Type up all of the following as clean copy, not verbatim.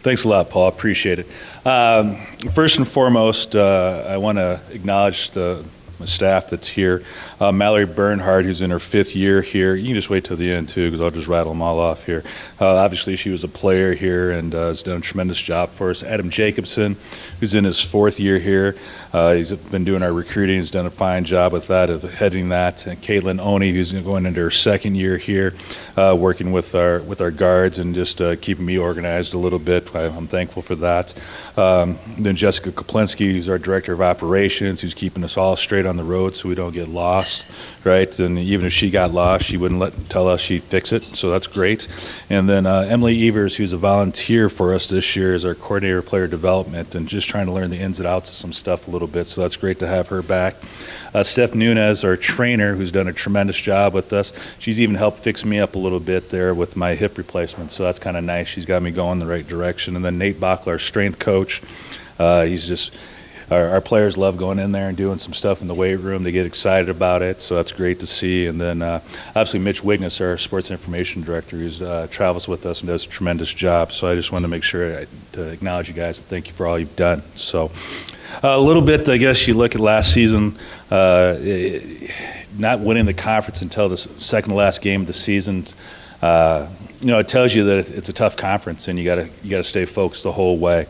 Thanks a lot, Paul. Appreciate it. First and foremost, I want to acknowledge the staff that's here. Mallory Bernhardt, who's in her 5th year here. You can just wait till the end, too, because I'll just rattle them all off here. Obviously, she was a player here and has done a tremendous job for us. Adam Jacobson, who's in his 4th year here. He's been doing our recruiting. He's done a fine job with that, of heading that. And Caitlin Oney, who's going into her 2nd year here, working with our guards and just keeping me organized a little bit. I'm thankful for that. Then Jessica Koplinski, who's our director of operations, who's keeping us all straight on the road so we don't get lost, right? And even if she got lost, she wouldn't tell us, she'd fix it, so that's great. And then Emily Evers, who's a volunteer for us this year, is our coordinator of player development and just trying to learn the ins and outs of some stuff a little bit, so that's great to have her back. Steph Nunez, our trainer, who's done a tremendous job with us. She's even helped fix me up a little bit there with my hip replacement, so that's kind of nice. She's got me going the right direction. And then Nate Bachler, our strength coach, he's just, our players love going in there and doing some stuff in the weight room. They get excited about it, so that's great to see. And then obviously Mitch Wigness, our sports information director, who travels with us and does a tremendous job. So I just wanted to make sure to acknowledge you guys and thank you for all you've done. So a little bit, I guess, you look at last season, not winning the conference until the second to last game of the season. It tells you that it's a tough conference, and you got to stay focused the whole way.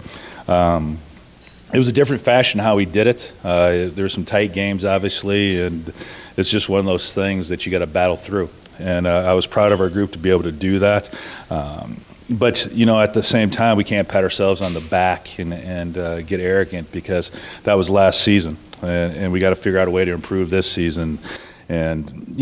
It was a different fashion how we did it. There were some tight games, obviously, and it's just one of those things that you got to battle through. And I was proud of our group to be able to do that. But at the same time, we can't pat ourselves on the back and get arrogant, because that was last season, and we got to figure out a way to improve this season. And,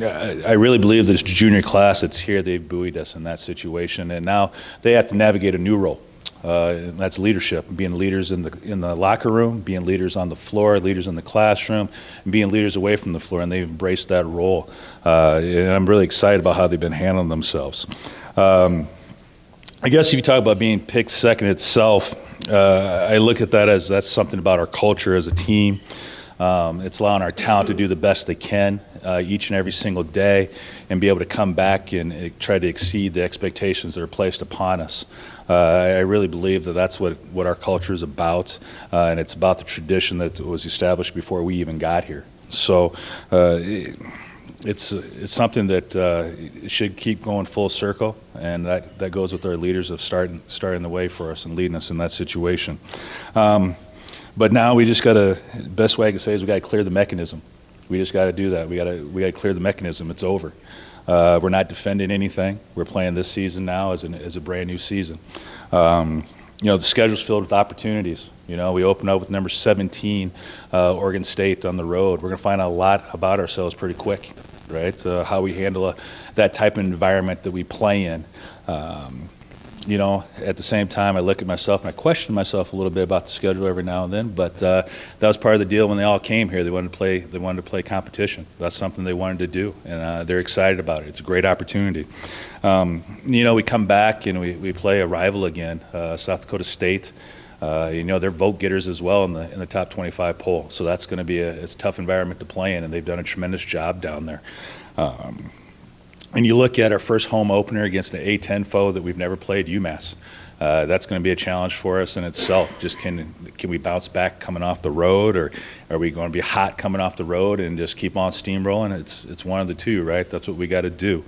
I really believe this junior class that's here, they've buoyed us in that situation. And now they have to navigate a new role. And that's leadership, being leaders in the locker room, being leaders on the floor, leaders in the classroom, and being leaders away from the floor. And they've embraced that role. And I'm really excited about how they've been handling themselves. I guess if you talk about being picked second itself, I look at that as that's something about our culture as a team. It's allowing our talent to do the best they can each and every single day and be able to come back and try to exceed the expectations that are placed upon us. I really believe that that's what our culture is about, and it's about the tradition that was established before we even got here. So it's something that should keep going full circle, and that goes with our leaders of starting the way for us and leading us in that situation. But now we just got to, best way I can say is we got to clear the mechanism. We just got to do that. We got to clear the mechanism. It's over. We're not defending anything. We're playing this season now as a brand new season. The schedule's filled with opportunities. We open up with number 17, Oregon State on the road. We're going to find out a lot about ourselves pretty quick, right? How we handle that type of environment that we play in. At the same time, I look at myself and I question myself a little bit about the schedule every now and then. But that was part of the deal when they all came here. They wanted to play competition. That's something they wanted to do, and they're excited about it. It's a great opportunity. We come back and we play a rival again, South Dakota State. They're vote getters as well in the top 25 poll. So that's going to be it's a tough environment to play in, and they've done a tremendous job down there. And you look at our first home opener against an A10 foe that we've never played, UMass. That's going to be a challenge for us in itself. Just can we bounce back coming off the road, or are we going to be hot coming off the road and just keep on steamrolling? It's one of the two, right? That's what we got to do.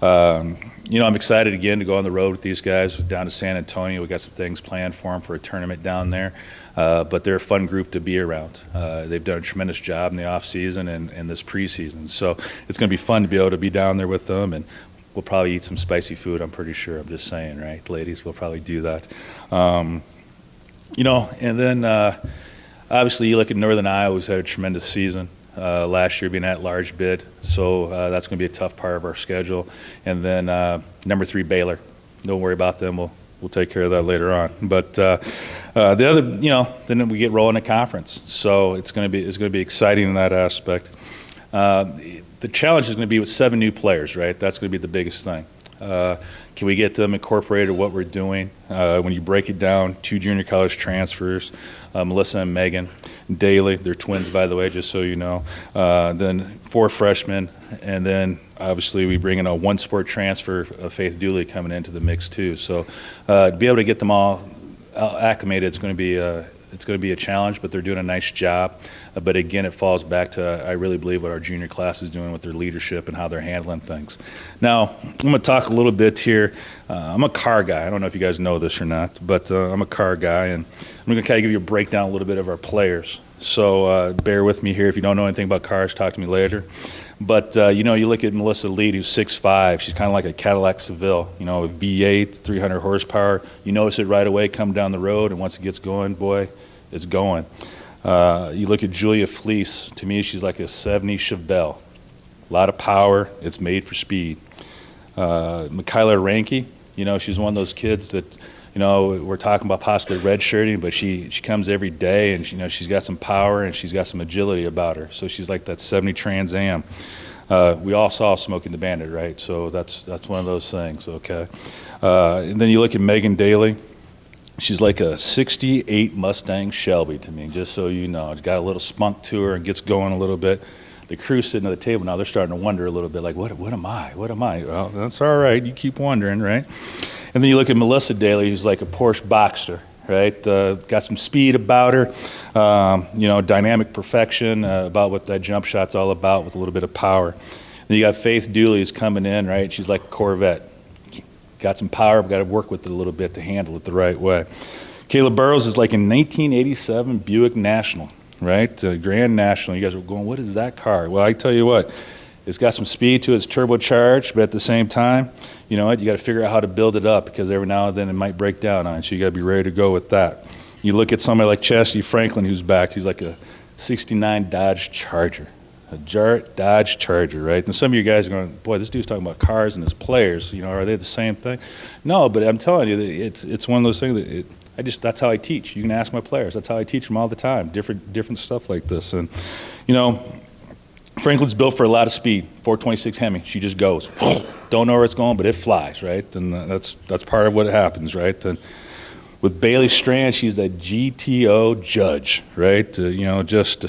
I'm excited again to go on the road with these guys down to San Antonio. We got some things planned for them for a tournament down there. But they're a fun group to be around. They've done a tremendous job in the off season and this preseason. So it's going to be fun to be able to be down there with them, and we'll probably eat some spicy food, I'm pretty sure. I'm just saying, right? Ladies, we'll probably do that. And then obviously you look at Northern Iowa, who's had a tremendous season. Last year being at large bid, so that's going to be a tough part of our schedule. And then number 3, Baylor. Don't worry about them. We'll take care of that later on. But the other, then we get rolling a conference, so it's going to be exciting in that aspect. The challenge is going to be with 7 new players, right? That's going to be the biggest thing. Can we get them incorporated what we're doing? When you break it down, 2 junior college transfers, Melissa and Megan Daly, they're twins, by the way, just so you know. Then 4 freshmen, and then obviously we bring in a 1 sport transfer of Faith Dooley coming into the mix too. So to be able to get them all acclimated, it's going to be a challenge, but they're doing a nice job. But again, it falls back to, I really believe, what our junior class is doing with their leadership and how they're handling things. Now, I'm going to talk a little bit here. I'm a car guy. I don't know if you guys know this or not, but I'm a car guy, and I'm going to kind of give you a breakdown a little bit of our players. So bear with me here. If you don't know anything about cars, talk to me later. But, you look at Melissa Lead, who's 6'5". She's kind of like a Cadillac Seville, a V8, 300 horsepower. You notice it right away, come down the road, and once it gets going, boy, it's going. You look at Julia Fleece. To me, she's like a 70 Chevelle. A lot of power. It's made for speed. Michaela Ranke, she's one of those kids that, we're talking about possibly redshirting, but she comes every day, and she's got some power and she's got some agility about her. So she's like that 70 Trans Am. We all saw Smoking the Bandit, right? So that's one of those things. Okay. And then you look at Megan Daly. She's like a 68 Mustang Shelby to me, just so you know. It's got a little spunk to her and gets going a little bit. The crew sitting at the table now, they're starting to wonder a little bit, like, what am I? What am I? Well, that's all right. You keep wondering, right? And then you look at Melissa Daly, who's like a Porsche Boxster, right? Got some speed about her, dynamic perfection, about what that jump shot's all about with a little bit of power. Then you got Faith Dooley who's coming in, right? She's like a Corvette. Got some power, but got to work with it a little bit to handle it the right way. Kayla Burrows is like a 1987 Buick National, right? Grand National. You guys are going, what is that car? Well, I tell you what, it's got some speed to it. It's turbocharged, but at the same time, you know what? You got to figure out how to build it up because every now and then it might break down on it. So you got to be ready to go with that. You look at somebody like Chastity Franklin, who's back, who's like a 69 Dodge Charger. A Dodge Charger, right? And some of you guys are going, boy, this dude's talking about cars and his players. Are they the same thing? No, but I'm telling you, it's one of those things that that's how I teach. You can ask my players. That's how I teach them all the time. Different stuff like this. And Franklin's built for a lot of speed. 426 Hemi. She just goes. Don't know where it's going, but it flies, right? And that's part of what happens, right? And with Bailey Strand, she's a GTO judge, right? Just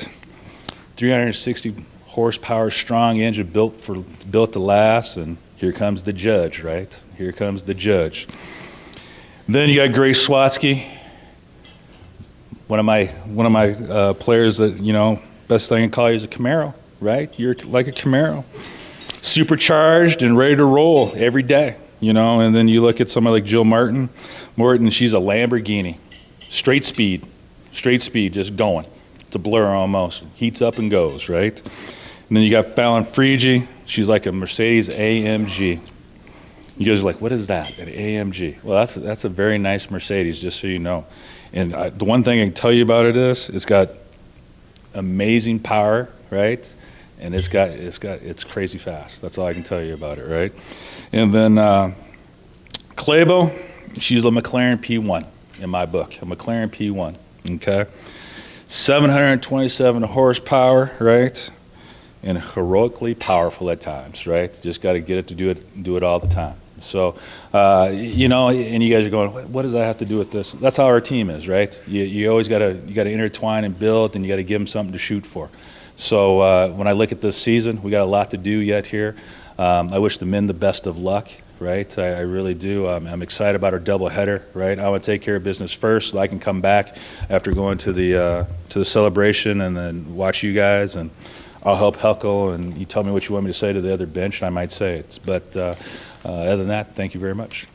360 horsepower, strong engine built to last, and here comes the judge, right? Here comes the judge. Then you got Grace Swatsky, one of my players that best thing I can call you is a Camaro, right? You're like a Camaro, supercharged and ready to roll every day, And then you look at somebody like Jill Morton, she's a Lamborghini, straight speed, just going. It's a blur almost. Heats up and goes, right? And then you got Fallon Freege. She's like a Mercedes AMG. You guys are like, what is that? An AMG? Well, that's a very nice Mercedes, just so you know. And the one thing I can tell you about it is it's got amazing power, right? And it's crazy fast. That's all I can tell you about it, right? And then Claybo, she's a McLaren P1 in my book, a McLaren P1, okay? 727 horsepower, right? And heroically powerful at times, right? Just got to get it to do it all the time. So, and you guys are going, what does that have to do with this? That's how our team is, right? You always got to intertwine and build, and you got to give them something to shoot for. So when I look at this season, we got a lot to do yet here. I wish the men the best of luck. Right, I really do. I'm excited about our doubleheader. Right, I want to take care of business first, so I can come back after going to the celebration and then watch you guys, and I'll help heckle. And you tell me what you want me to say to the other bench, and I might say it. But other than that, thank you very much.